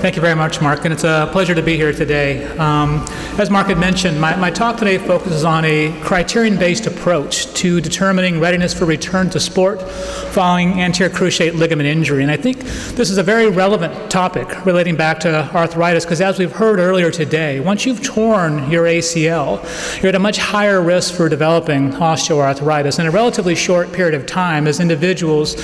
Thank you very much, Mark, and it's a pleasure to be here today. As Mark had mentioned, my talk today focuses on a criterion-based approach to determining readiness for return to sport following anterior cruciate ligament injury. And I think this is a very relevant topic relating back to arthritis, because as we've heard earlier today, once you've torn your ACL, you're at a much higher risk for developing osteoarthritis in a relatively short period of time, as individuals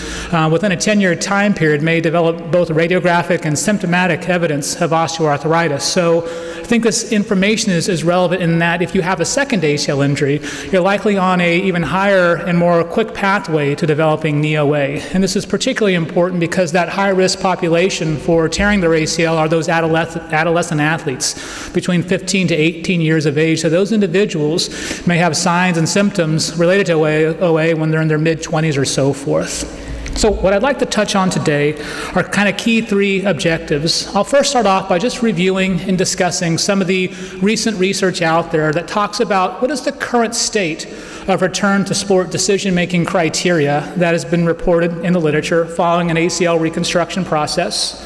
within a 10-year time period may develop both radiographic and symptomatic evidence of osteoarthritis. So I think this information is relevant in that if you have a second ACL injury, you're likely on an even higher and more quick pathway to developing knee OA. And this is particularly important because that high-risk population for tearing their ACL are those adolescent athletes between 15 to 18 years of age. So those individuals may have signs and symptoms related to OA when they're in their mid-20s or so forth. So what I'd like to touch on today are kind of key three objectives. I'll first start off by just reviewing and discussing some of the recent research out there that talks about what is the current state of return to sport decision-making criteria that has been reported in the literature following an ACL reconstruction process.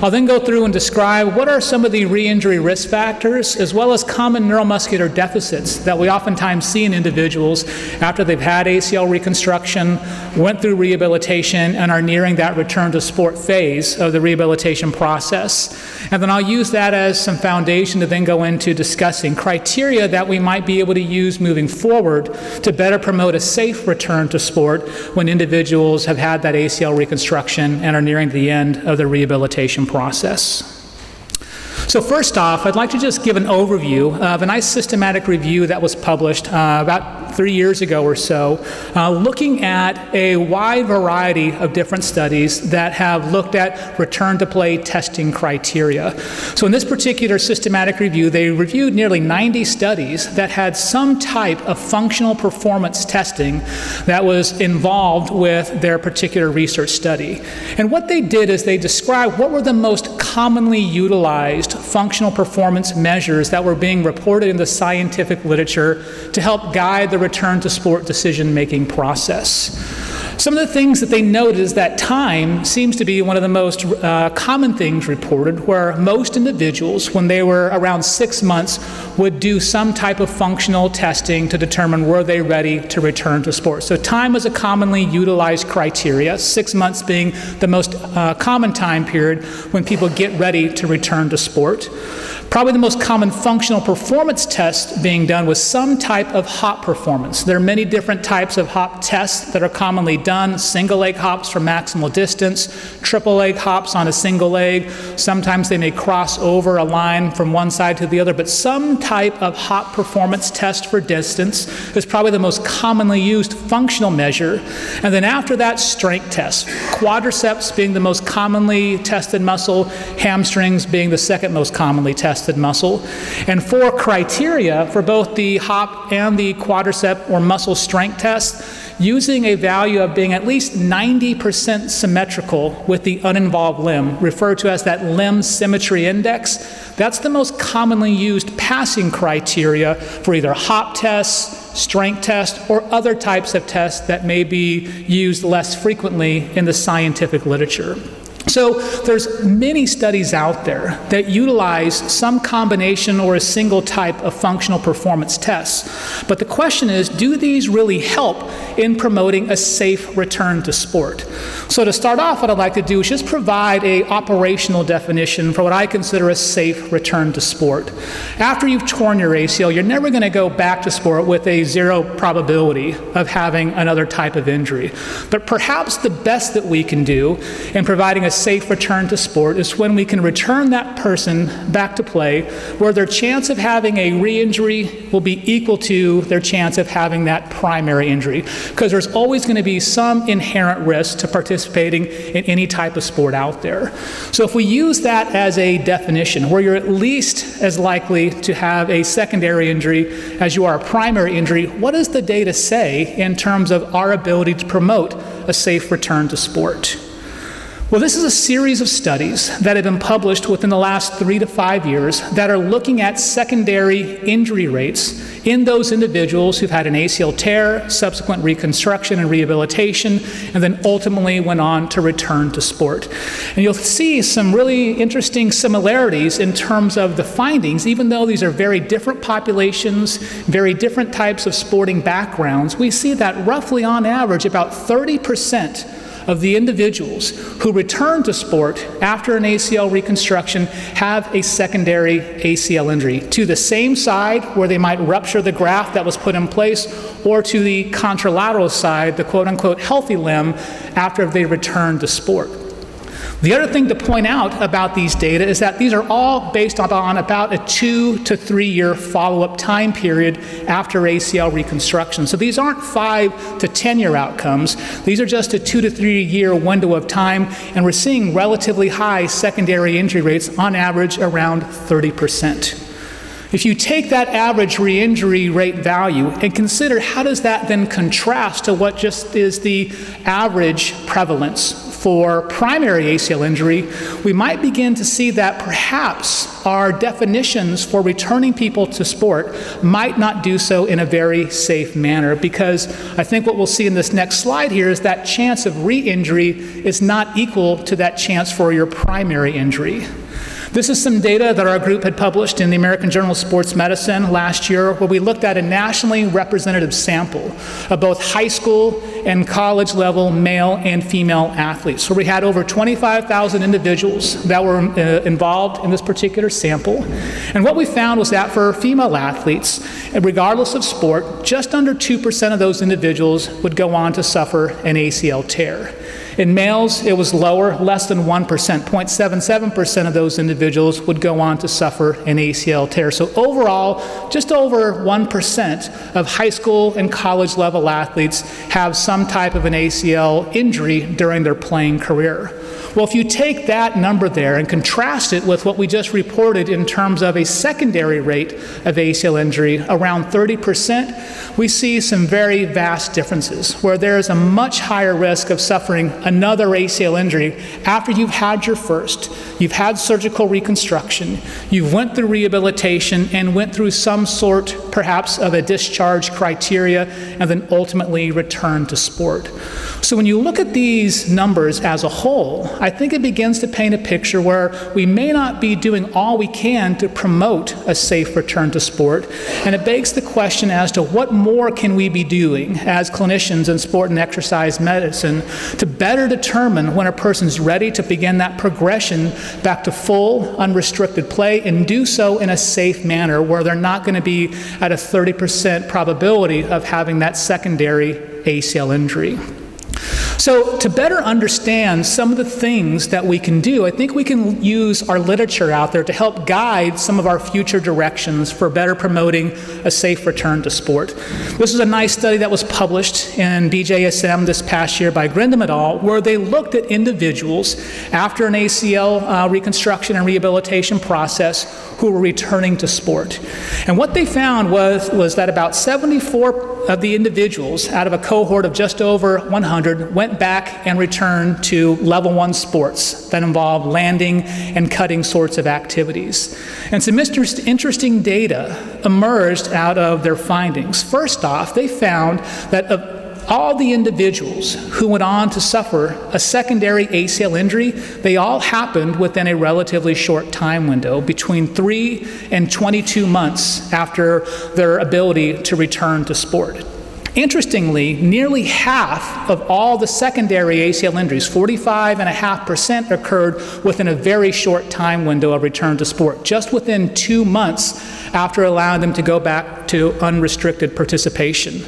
I'll then go through and describe what are some of the re-injury risk factors as well as common neuromuscular deficits that we oftentimes see in individuals after they've had ACL reconstruction, went through rehabilitation, and are nearing that return to sport phase of the rehabilitation process. And then I'll use that as some foundation to then go into discussing criteria that we might be able to use moving forward to better promote a safe return to sport when individuals have had that ACL reconstruction and are nearing the end of the rehabilitation process. So first off, I'd like to just give an overview of a nice systematic review that was published about 3 years ago or so, looking at a wide variety of different studies that have looked at return to play testing criteria. So in this particular systematic review, they reviewed nearly 90 studies that had some type of functional performance testing that was involved with their particular research study. And what they did is they described what were the most commonly utilized functional performance measures that were being reported in the scientific literature to help guide the return to sport decision-making process. Some of the things that they noted is that time seems to be one of the most common things reported, where most individuals, when they were around 6 months, would do some type of functional testing to determine were they ready to return to sport. So time is a commonly utilized criteria, 6 months being the most common time period when people get ready to return to sport. Probably the most common functional performance test being done was some type of hop performance. There are many different types of hop tests that are commonly done: single leg hops for maximal distance, triple leg hops on a single leg. Sometimes they may cross over a line from one side to the other, but some type of hop performance test for distance is probably the most commonly used functional measure. And then after that, strength tests. Quadriceps being the most commonly tested muscle, hamstrings being the second most commonly tested muscle. And for criteria for both the hop and the quadricep or muscle strength test, using a value of being at least 90% symmetrical with the uninvolved limb, referred to as that limb symmetry index, that's the most commonly used passing criteria for either hop tests, strength tests, or other types of tests that may be used less frequently in the scientific literature. So there's many studies out there that utilize some combination or a single type of functional performance tests. But the question is, do these really help in promoting a safe return to sport? So to start off, what I'd like to do is just provide an operational definition for what I consider a safe return to sport. After you've torn your ACL, you're never going to go back to sport with a 0 probability of having another type of injury. But perhaps the best that we can do in providing a safe return to sport is when we can return that person back to play where their chance of having a re-injury will be equal to their chance of having that primary injury, because there's always going to be some inherent risk to participating in any type of sport out there. So if we use that as a definition, where you're at least as likely to have a secondary injury as you are a primary injury, what does the data say in terms of our ability to promote a safe return to sport? Well, this is a series of studies that have been published within the last 3 to 5 years that are looking at secondary injury rates in those individuals who've had an ACL tear, subsequent reconstruction and rehabilitation, and then ultimately went on to return to sport. And you'll see some really interesting similarities in terms of the findings. Even though these are very different populations, very different types of sporting backgrounds, we see that roughly on average about 30% of the individuals who return to sport after an ACL reconstruction have a secondary ACL injury to the same side where they might rupture the graft that was put in place, or to the contralateral side, the quote-unquote healthy limb, after they return to sport. The other thing to point out about these data is that these are all based on about a 2 to 3 year follow-up time period after ACL reconstruction. So these aren't 5 to 10 year outcomes. These are just a 2 to 3 year window of time, and we're seeing relatively high secondary injury rates, on average around 30%. If you take that average re-injury rate value and consider how does that then contrast to what just is the average prevalence for primary ACL injury, we might begin to see that perhaps our definitions for returning people to sport might not do so in a very safe manner, because I think what we'll see in this next slide here is that chance of re-injury is not equal to that chance for your primary injury. This is some data that our group had published in the American Journal of Sports Medicine last year, where we looked at a nationally representative sample of both high school and college level male and female athletes. So we had over 25,000 individuals that were involved in this particular sample. And what we found was that for female athletes, regardless of sport, just under 2% of those individuals would go on to suffer an ACL tear. In males, it was lower, less than 1%. 0.77% of those individuals would go on to suffer an ACL tear. So overall, just over 1% of high school and college level athletes have some type of an ACL injury during their playing career. Well, if you take that number there and contrast it with what we just reported in terms of a secondary rate of ACL injury, around 30%, we see some very vast differences, where there is a much higher risk of suffering another ACL injury after you've had your first, you've had surgical reconstruction, you've went through rehabilitation and went through some sort perhaps of a discharge criteria, and then ultimately returned to sport. So when you look at these numbers as a whole, I think it begins to paint a picture where we may not be doing all we can to promote a safe return to sport, and it begs the question as to what more can we be doing as clinicians in sport and exercise medicine to better determine when a person's ready to begin that progression back to full unrestricted play, and do so in a safe manner where they're not going to be at a 30% probability of having that secondary ACL injury. So to better understand some of the things that we can do, I think we can use our literature out there to help guide some of our future directions for better promoting a safe return to sport. This is a nice study that was published in BASEM this past year by Grindam et al., where they looked at individuals after an ACL reconstruction and rehabilitation process who were returning to sport. And what they found was that about 74 of the individuals out of a cohort of just over 100 went back and returned to level 1 sports that involved landing and cutting sorts of activities. And some interesting data emerged out of their findings. First off, they found that of all the individuals who went on to suffer a secondary ACL injury, they all happened within a relatively short time window, between 3 and 22 months after their ability to return to sport. Interestingly, nearly half of all the secondary ACL injuries, 45.5%, occurred within a very short time window of return to sport, just within 2 months after allowing them to go back to unrestricted participation.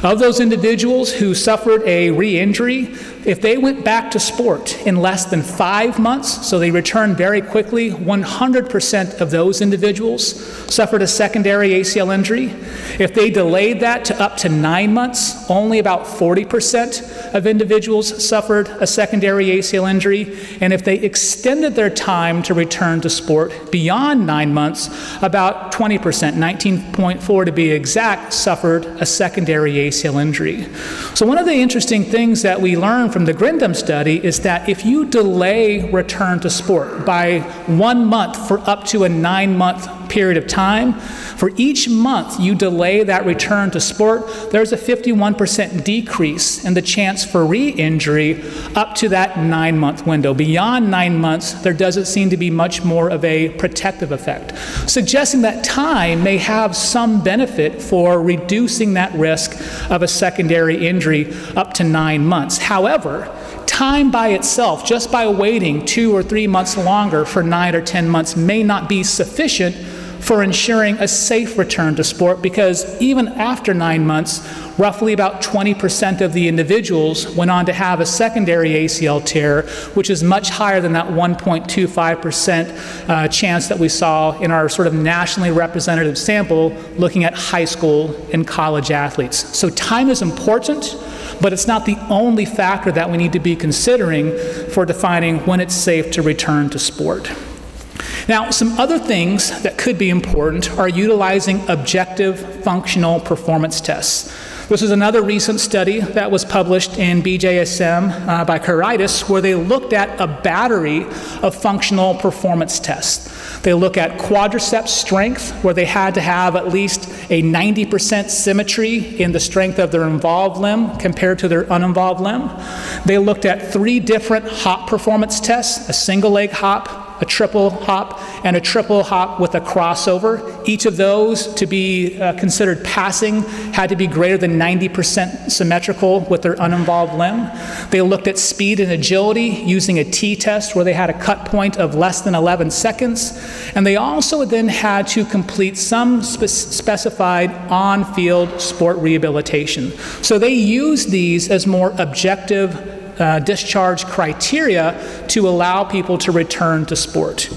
Of those individuals who suffered a re-injury, if they went back to sport in less than 5 months, so they returned very quickly, 100% of those individuals suffered a secondary ACL injury. If they delayed that to up to 9 months, only about 40% of individuals suffered a secondary ACL injury. And if they extended their time to return to sport beyond 9 months, about 20%, 19.4 to be exact, suffered a secondary ACL injury. So one of the interesting things that we learned from the Grindam study is that if you delay return to sport by 1 month for up to a 9-month period of time, for each month you delay that return to sport, there's a 51% decrease in the chance for re-injury up to that 9-month window. Beyond 9 months, there doesn't seem to be much more of a protective effect, suggesting that time may have some benefit for reducing that risk of a secondary injury up to 9 months. However, time by itself, just by waiting 2 or 3 months longer for 9 or 10 months, may not be sufficient for ensuring a safe return to sport, because even after 9 months, roughly about 20% of the individuals went on to have a secondary ACL tear, which is much higher than that 1.25% chance that we saw in our sort of nationally representative sample looking at high school and college athletes. So time is important, but it's not the only factor that we need to be considering for defining when it's safe to return to sport. Now, some other things that could be important are utilizing objective functional performance tests. This is another recent study that was published in BASEM by Caritas, where they looked at a battery of functional performance tests. They look at quadriceps strength, where they had to have at least a 90% symmetry in the strength of their involved limb compared to their uninvolved limb. They looked at 3 different hop performance tests: a single leg hop, a triple hop, and a triple hop with a crossover. Each of those, to be considered passing, had to be greater than 90% symmetrical with their uninvolved limb. They looked at speed and agility using a t-test, where they had a cut point of less than 11 seconds. And they also then had to complete some specified on-field sport rehabilitation. So they used these as more objective discharge criteria to allow people to return to sport.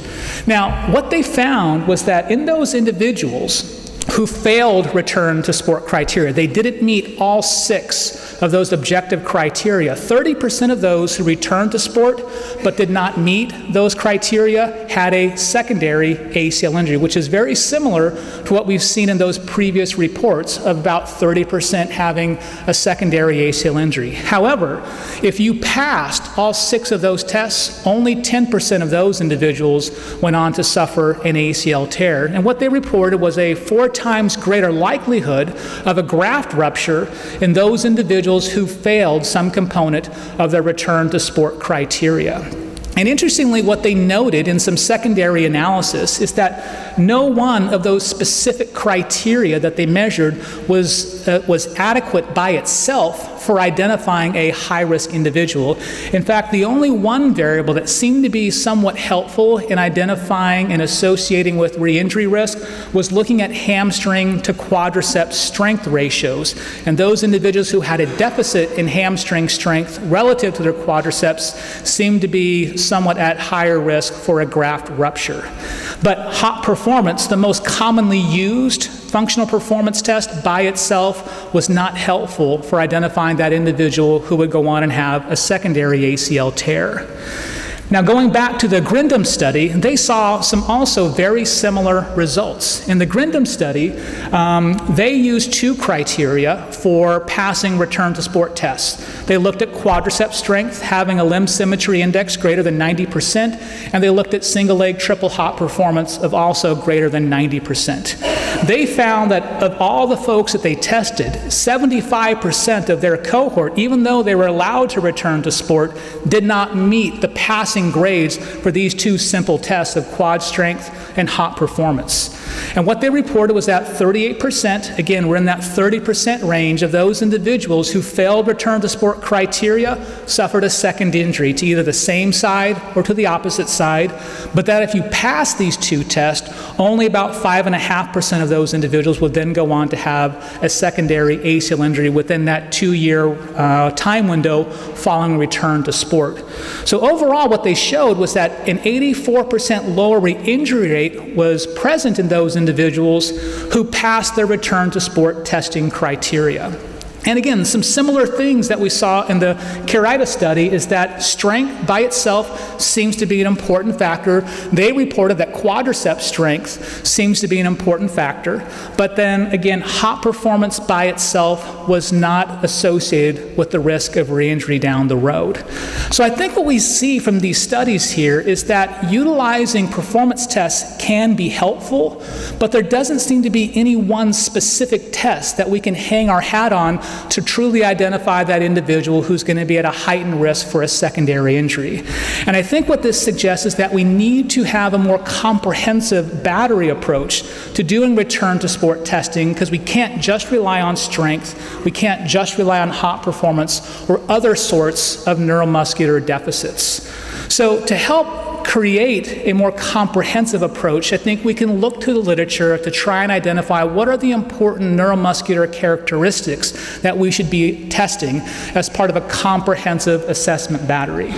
Now, what they found was that in those individuals who failed return to sport criteria, they didn't meet all 6 of those objective criteria. 30% of those who returned to sport but did not meet those criteria had a secondary ACL injury, which is very similar to what we've seen in those previous reports of about 30% having a secondary ACL injury. However, if you passed all 6 of those tests, only 10% of those individuals went on to suffer an ACL tear. And what they reported was a 4 times greater likelihood of a graft rupture in those individuals who failed some component of their return to sport criteria. And interestingly, what they noted in some secondary analysis is that no one of those specific criteria that they measured was adequate by itself for identifying a high-risk individual. In fact, the only one variable that seemed to be somewhat helpful in identifying and associating with re-injury risk was looking at hamstring to quadriceps strength ratios. And those individuals who had a deficit in hamstring strength relative to their quadriceps seemed to be somewhat at higher risk for a graft rupture. But hop performance, the most commonly used functional performance test by itself, was not helpful for identifying that individual who would go on and have a secondary ACL tear. Now, going back to the Grindum study, they saw some also very similar results. In the Grindum study, they used 2 criteria for passing return to sport tests. They looked at quadriceps strength, having a limb symmetry index greater than 90%, and they looked at single leg triple hop performance of also greater than 90%. They found that of all the folks that they tested, 75% of their cohort, even though they were allowed to return to sport, did not meet the passing grades for these 2 simple tests of quad strength and hop performance. And what they reported was that 38%, again, we're in that 30% range of those individuals who failed return to sport criteria suffered a second injury to either the same side or to the opposite side, but that if you pass these 2 tests, only about 5.5% of those individuals would then go on to have a secondary ACL injury within that 2-year time window following return to sport. So overall, what they showed was that an 84% lower re-injury rate was present in those individuals who passed their return to sport testing criteria. And again, some similar things that we saw in the Carita study is that strength by itself seems to be an important factor. They reported that quadricep strength seems to be an important factor. But then again, hop performance by itself was not associated with the risk of re-injury down the road. So I think what we see from these studies here is that utilizing performance tests can be helpful, but there doesn't seem to be any one specific test that we can hang our hat on to truly identify that individual who's going to be at a heightened risk for a secondary injury. And I think what this suggests is that we need to have a more comprehensive battery approach to doing return to sport testing, because we can't just rely on strength, we can't just rely on hop performance or other sorts of neuromuscular deficits. So to help create a more comprehensive approach, I think we can look to the literature to try and identify what are the important neuromuscular characteristics that we should be testing as part of a comprehensive assessment battery.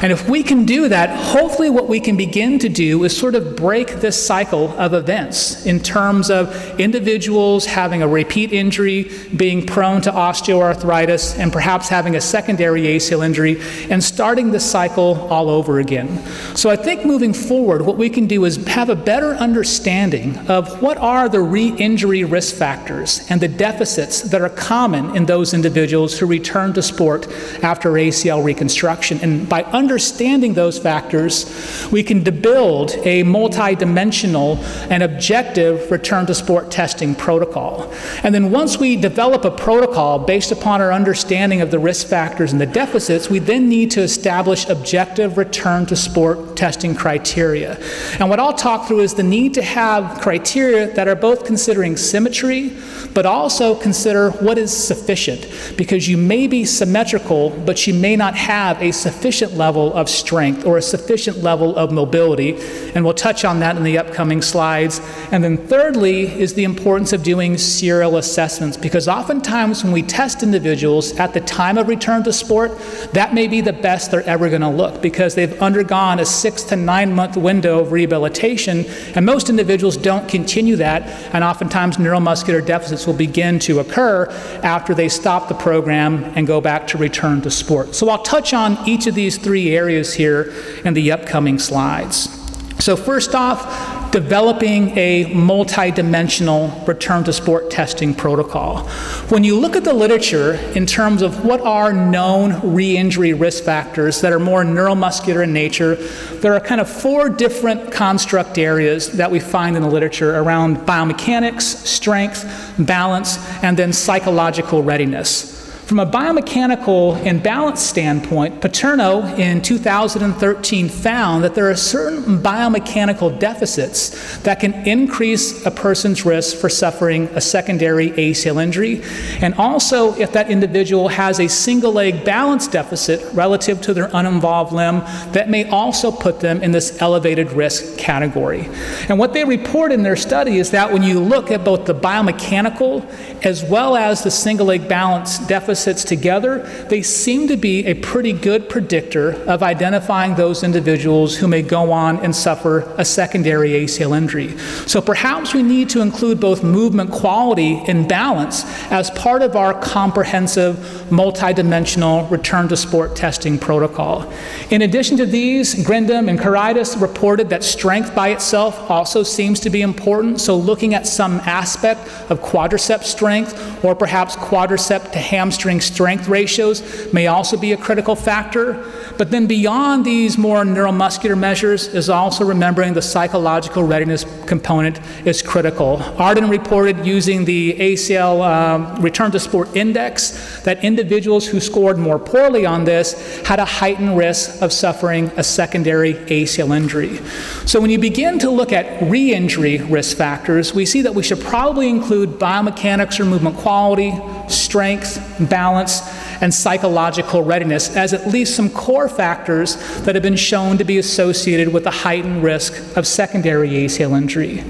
And if we can do that, hopefully what we can begin to do is sort of break this cycle of events in terms of individuals having a repeat injury, being prone to osteoarthritis, and perhaps having a secondary ACL injury, and starting the cycle all over again. So I think moving forward, what we can do is have a better understanding of what are the re-injury risk factors and the deficits that are common in those individuals who return to sport after ACL reconstruction. And by understanding those factors, we can build a multi-dimensional and objective return to sport testing protocol. And then once we develop a protocol based upon our understanding of the risk factors and the deficits, we then need to establish objective return to sport testing criteria. And what I'll talk through is the need to have criteria that are both considering symmetry, but also consider what is sufficient, because you may be symmetrical, but you may not have a sufficient level of strength or a sufficient level of mobility, and we'll touch on that in the upcoming slides. And then thirdly is the importance of doing serial assessments, because oftentimes when we test individuals at the time of return to sport, that may be the best they're ever going to look, because they've undergone a 6 to 9 month window of rehabilitation, and most individuals don't continue that, and oftentimes neuromuscular deficits will begin to occur after they stop the program and go back to return to sport. So I'll touch on each of these three areas here in the upcoming slides. So first off, developing a multi-dimensional return to sport testing protocol. When you look at the literature in terms of what are known re-injury risk factors that are more neuromuscular in nature, there are kind of 4 different construct areas that we find in the literature around biomechanics, strength, balance, and then psychological readiness. From a biomechanical and balance standpoint, Paterno in 2013 found that there are certain biomechanical deficits that can increase a person's risk for suffering a secondary ACL injury, and also if that individual has a single leg balance deficit relative to their uninvolved limb, that may also put them in this elevated risk category. And what they report in their study is that when you look at both the biomechanical as well as the single leg balance deficits together, they seem to be a pretty good predictor of identifying those individuals who may go on and suffer a secondary ACL injury. So perhaps we need to include both movement quality and balance as part of our comprehensive multidimensional return to sport testing protocol. In addition to these, Grindam and Caritas reported that strength by itself also seems to be important. So looking at some aspect of quadricep strength or perhaps quadricep to hamstring strength ratios may also be a critical factor. But then beyond these more neuromuscular measures is also remembering the psychological readiness component is critical. Arden reported using the ACL Return to Sport Index that individuals who scored more poorly on this had a heightened risk of suffering a secondary ACL injury. So when you begin to look at re-injury risk factors, we see that we should probably include biomechanics or movement quality, strength, balance, and psychological readiness as at least some core factors that have been shown to be associated with a heightened risk of secondary ACL injury.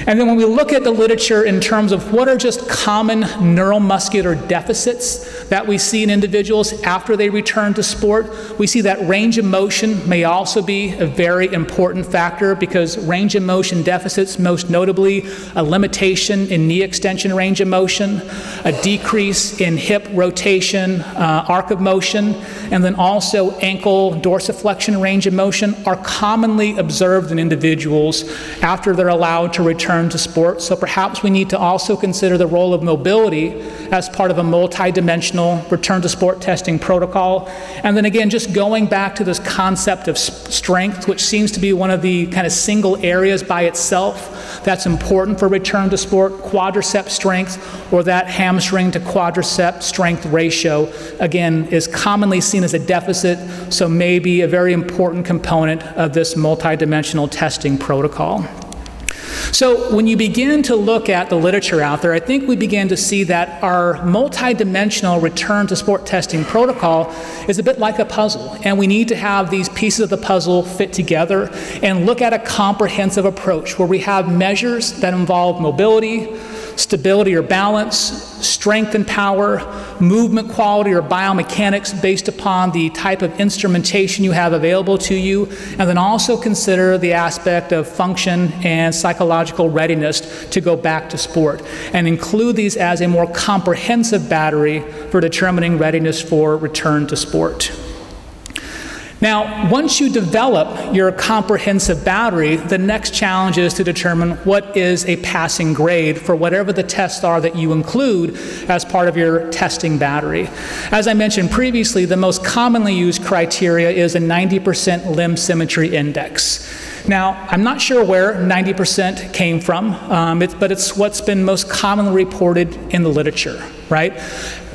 And then when we look at the literature in terms of what are just common neuromuscular deficits that we see in individuals after they return to sport, we see that range of motion may also be a very important factor, because range of motion deficits, most notably a limitation in knee extension range of motion, a decrease in hip rotation, arc of motion, and then also ankle dorsiflexion range of motion are commonly observed in individuals after they're allowed to return to sport. So perhaps we need to also consider the role of mobility as part of a multi-dimensional return to sport testing protocol. And then again, just going back to this concept of strength, which seems to be one of the kind of single areas by itself that's important for return to sport, quadricep strength, or that hamstring to quadricep strength ratio, again, is commonly seen as a deficit, so maybe a very important component of this multi-dimensional testing protocol. So when you begin to look at the literature out there, I think we begin to see that our multi-dimensional return to sport testing protocol is a bit like a puzzle, and we need to have these pieces of the puzzle fit together and look at a comprehensive approach where we have measures that involve mobility, stability or balance, strength and power, movement quality or biomechanics based upon the type of instrumentation you have available to you, and then also consider the aspect of function and psychological readiness to go back to sport, and include these as a more comprehensive battery for determining readiness for return to sport. Now, once you develop your comprehensive battery, the next challenge is to determine what is a passing grade for whatever the tests are that you include as part of your testing battery. As I mentioned previously, the most commonly used criteria is a 90% limb symmetry index. Now, I'm not sure where 90% came from, but it's what's been most commonly reported in the literature, right?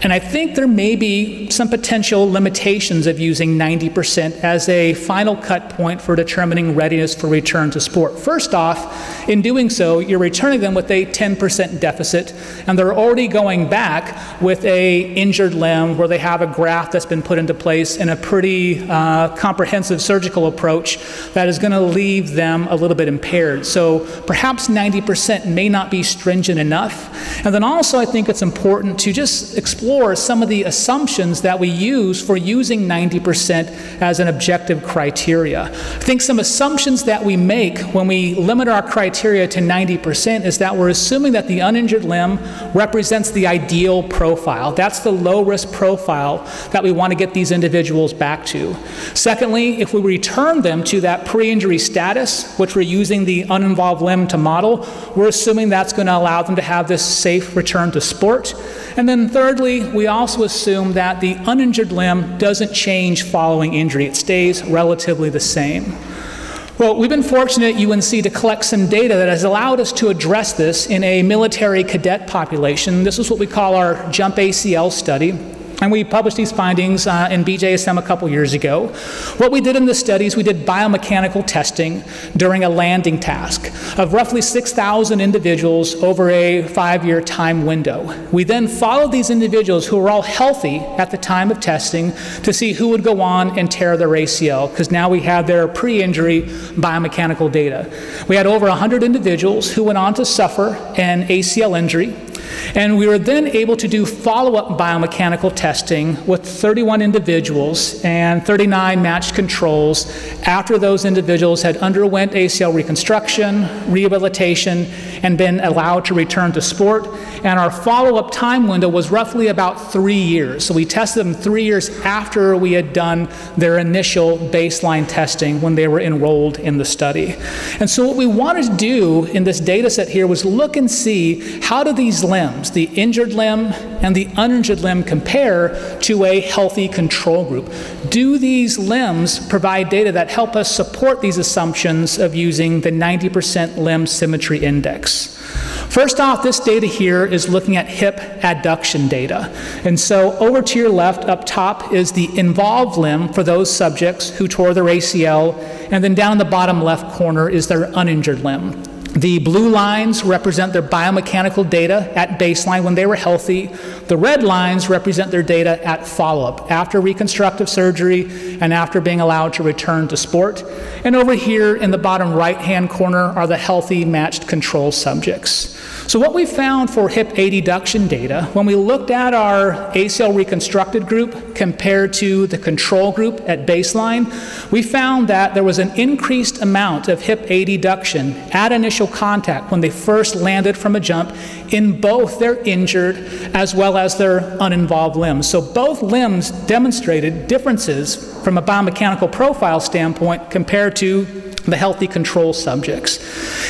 And I think there may be some potential limitations of using 90% as a final cut point for determining readiness for return to sport. First off, in doing so, you're returning them with a 10% deficit, and they're already going back with a injured limb where they have a graft that's been put into place in a pretty comprehensive surgical approach that is going to leave them a little bit impaired. So perhaps 90% may not be stringent enough. And then also I think it's important to just explore some of the assumptions that we use for using 90% as an objective criteria. I think some assumptions that we make when we limit our criteria to 90% is that we're assuming that the uninjured limb represents the ideal profile. That's the low-risk profile that we want to get these individuals back to. Secondly, if we return them to that pre-injury status, which we're using the uninvolved limb to model, we're assuming that's going to allow them to have this safe return to sport. And then thirdly, we also assume that the uninjured limb doesn't change following injury. It stays relatively the same. Well, we've been fortunate at UNC to collect some data that has allowed us to address this in a military cadet population. This is what we call our JUMP ACL study. And we published these findings in BASEM a couple years ago. What we did in the studies, we did biomechanical testing during a landing task of roughly 6,000 individuals over a 5-year time window. We then followed these individuals who were all healthy at the time of testing to see who would go on and tear their ACL, because now we had their pre-injury biomechanical data. We had over 100 individuals who went on to suffer an ACL injury. And we were then able to do follow-up biomechanical testing with 31 individuals and 39 matched controls after those individuals had underwent ACL reconstruction, rehabilitation, and been allowed to return to sport. And our follow-up time window was roughly about 3 years. So we tested them 3 years after we had done their initial baseline testing when they were enrolled in the study. And so what we wanted to do in this data set here was look and see how do these limbs, the injured limb and the uninjured limb, compare to a healthy control group. Do these limbs provide data that help us support these assumptions of using the 90% limb symmetry index? First off, this data here is looking at hip adduction data. And so over to your left, up top, is the involved limb for those subjects who tore their ACL, and then down in the bottom left corner is their uninjured limb. The blue lines represent their biomechanical data at baseline when they were healthy. The red lines represent their data at follow-up, after reconstructive surgery and after being allowed to return to sport. And over here in the bottom right-hand corner are the healthy matched control subjects. So what we found for hip adduction data, when we looked at our ACL reconstructed group compared to the control group at baseline, we found that there was an increased amount of hip adduction at initial contact when they first landed from a jump in both their injured as well as their uninvolved limbs. So both limbs demonstrated differences from a biomechanical profile standpoint compared to the healthy control subjects.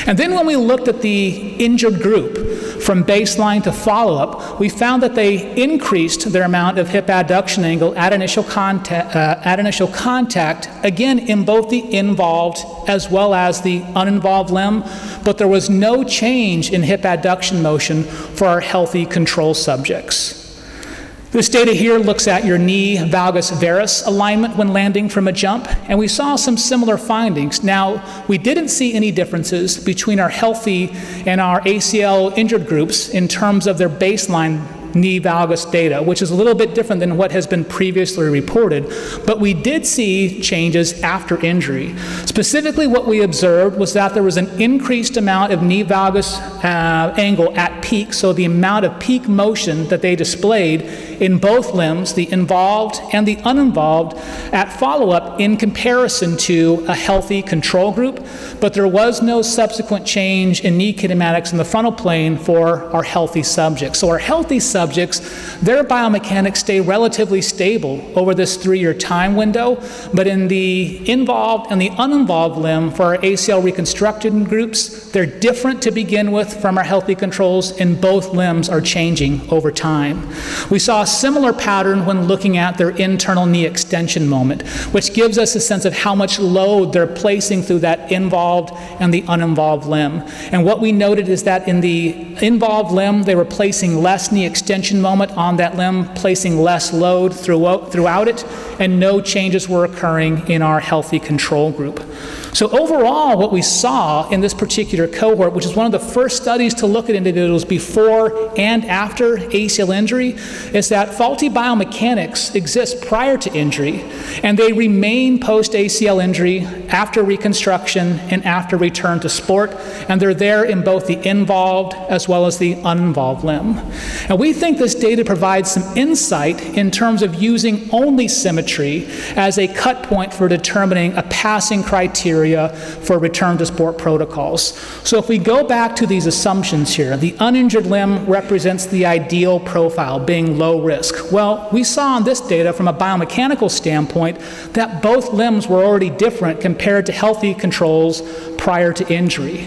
And then when we looked at the injured group from baseline to follow-up, we found that they increased their amount of hip adduction angle at initial contact, again in both the involved as well as the uninvolved limb, but there was no change in hip adduction motion for our healthy control subjects. This data here looks at your knee valgus varus alignment when landing from a jump, and we saw some similar findings. Now, we didn't see any differences between our healthy and our ACL injured groups in terms of their baseline knee valgus data, which is a little bit different than what has been previously reported, but we did see changes after injury. Specifically, what we observed was that there was an increased amount of knee valgus angle at peak, so the amount of peak motion that they displayed in both limbs, the involved and the uninvolved, at follow-up in comparison to a healthy control group, but there was no subsequent change in knee kinematics in the frontal plane for our healthy subjects. So our healthy subjects, their biomechanics stay relatively stable over this 3-year time window, but in the involved and the uninvolved limb for our ACL reconstructed groups, they're different to begin with from our healthy controls, and both limbs are changing over time. We saw a similar pattern when looking at their internal knee extension moment, which gives us a sense of how much load they're placing through that involved and the uninvolved limb. And what we noted is that in the involved limb, they were placing less knee extension moment on that limb, placing less load throughout it, and no changes were occurring in our healthy control group. So overall, what we saw in this particular cohort, which is one of the first studies to look at individuals before and after ACL injury, is that faulty biomechanics exist prior to injury, and they remain post-ACL injury, after reconstruction, and after return to sport, and they're there in both the involved as well as the uninvolved limb. And we think this data provides some insight in terms of using only symmetry as a cut point for determining a passing criteria for return to sport protocols. So if we go back to these assumptions here, the uninjured limb represents the ideal profile, being low risk. Well, we saw in this data from a biomechanical standpoint that both limbs were already different compared to healthy controls prior to injury.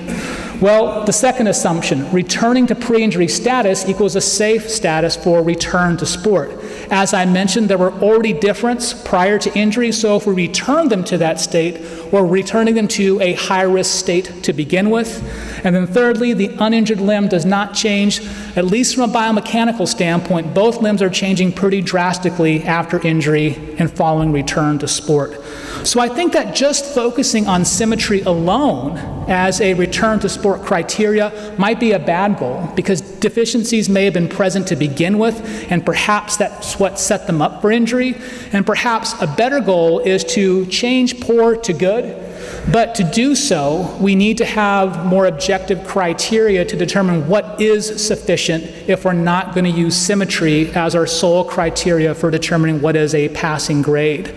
Well, the second assumption, returning to pre-injury status equals a safe status for return to sport. As I mentioned, there were already differences prior to injury, so if we return them to that state, we're returning them to a high-risk state to begin with. And then thirdly, the uninjured limb does not change, at least from a biomechanical standpoint. Both limbs are changing pretty drastically after injury and following return to sport. So I think that just focusing on symmetry alone as a return to sport criteria might be a bad goal, because deficiencies may have been present to begin with, and perhaps that's what set them up for injury. And perhaps a better goal is to change poor to good. But to do so, we need to have more objective criteria to determine what is sufficient if we're not going to use symmetry as our sole criteria for determining what is a passing grade.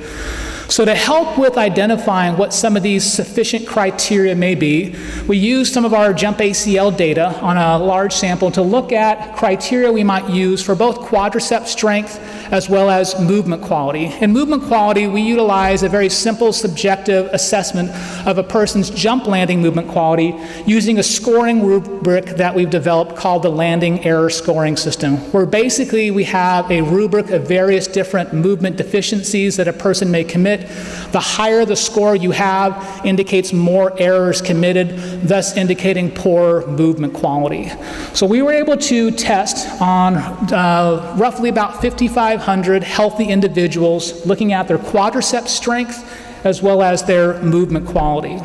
So to help with identifying what some of these sufficient criteria may be, we used some of our jump ACL data on a large sample to look at criteria we might use for both quadricep strength as well as movement quality. In movement quality, we utilize a very simple subjective assessment of a person's jump landing movement quality using a scoring rubric that we've developed called the landing error scoring system, where basically we have a rubric of various different movement deficiencies that a person may commit. The higher the score you have indicates more errors committed, thus indicating poor movement quality. So we were able to test on roughly about 5,500 healthy individuals, looking at their quadricep strength as well as their movement quality.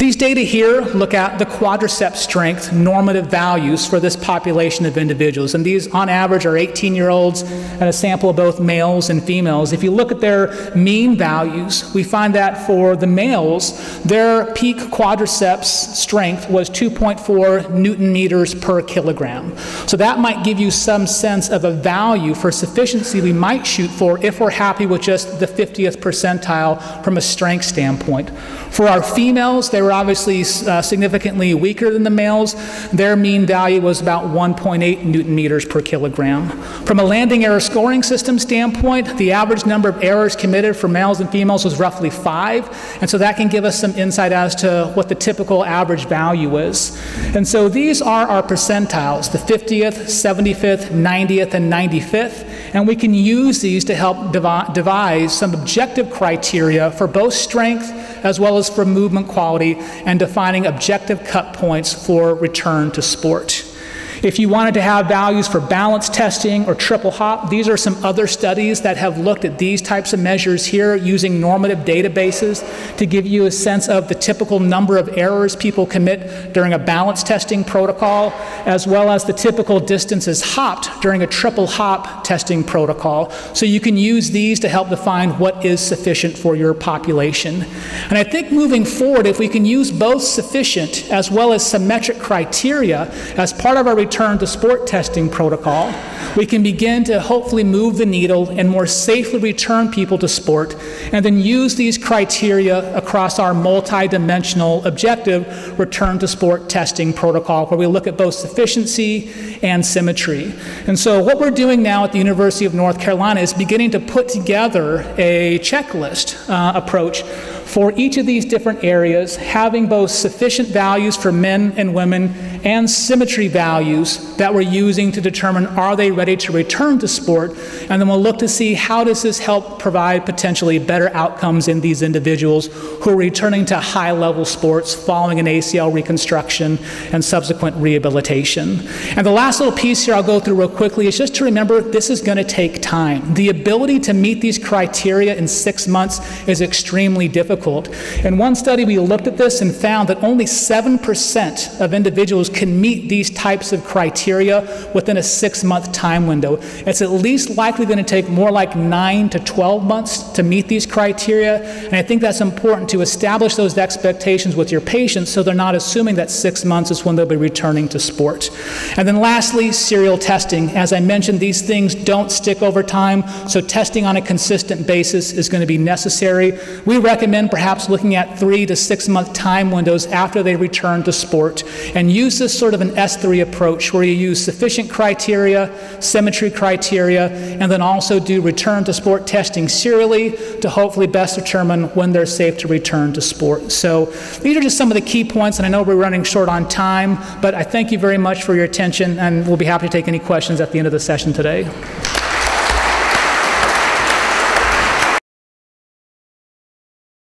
These data here look at the quadriceps strength normative values for this population of individuals, and these on average are 18-year-olds and a sample of both males and females. If you look at their mean values, we find that for the males, their peak quadriceps strength was 2.4 Newton meters per kilogram. So that might give you some sense of a value for sufficiency we might shoot for if we're happy with just the 50th percentile from a strength standpoint. For our females, they were obviously significantly weaker than the males. Their mean value was about 1.8 Newton meters per kilogram. From a landing error scoring system standpoint, the average number of errors committed for males and females was roughly 5, and so that can give us some insight as to what the typical average value is. And so these are our percentiles, the 50th, 75th, 90th, and 95th, and we can use these to help devise some objective criteria for both strength as well as for movement quality and defining objective cut points for return to sport. If you wanted to have values for balance testing or triple hop, these are some other studies that have looked at these types of measures here using normative databases to give you a sense of the typical number of errors people commit during a balance testing protocol, as well as the typical distances hopped during a triple hop testing protocol. So you can use these to help define what is sufficient for your population. And I think moving forward, if we can use both sufficient as well as symmetric criteria as part of our return to sport testing protocol, we can begin to hopefully move the needle and more safely return people to sport, and then use these criteria across our multi-dimensional objective return to sport testing protocol, where we look at both sufficiency and symmetry. And so what we're doing now at the University of North Carolina is beginning to put together a checklist approach for each of these different areas, having both sufficient values for men and women and symmetry values that we're using to determine are they ready to return to sport, and then we'll look to see how does this help provide potentially better outcomes in these individuals who are returning to high-level sports following an ACL reconstruction and subsequent rehabilitation. And the last little piece here I'll go through real quickly is just to remember this is going to take time. The ability to meet these criteria in 6 months is extremely difficult. In one study, we looked at this and found that only 7% of individuals can meet these types of criteria within a 6-month time window. It's at least likely going to take more like 9 to 12 months to meet these criteria, and I think that's important to establish those expectations with your patients so they're not assuming that 6 months is when they'll be returning to sport. And then lastly, serial testing. As I mentioned, these things don't stick over time, so testing on a consistent basis is going to be necessary. We recommend perhaps looking at 3 to 6 month time windows after they return to sport, and use this sort of an S3 approach where you use sufficient criteria, symmetry criteria, and then also do return to sport testing serially to hopefully best determine when they're safe to return to sport. So these are just some of the key points, and I know we're running short on time, but I thank you very much for your attention, and we'll be happy to take any questions at the end of the session today.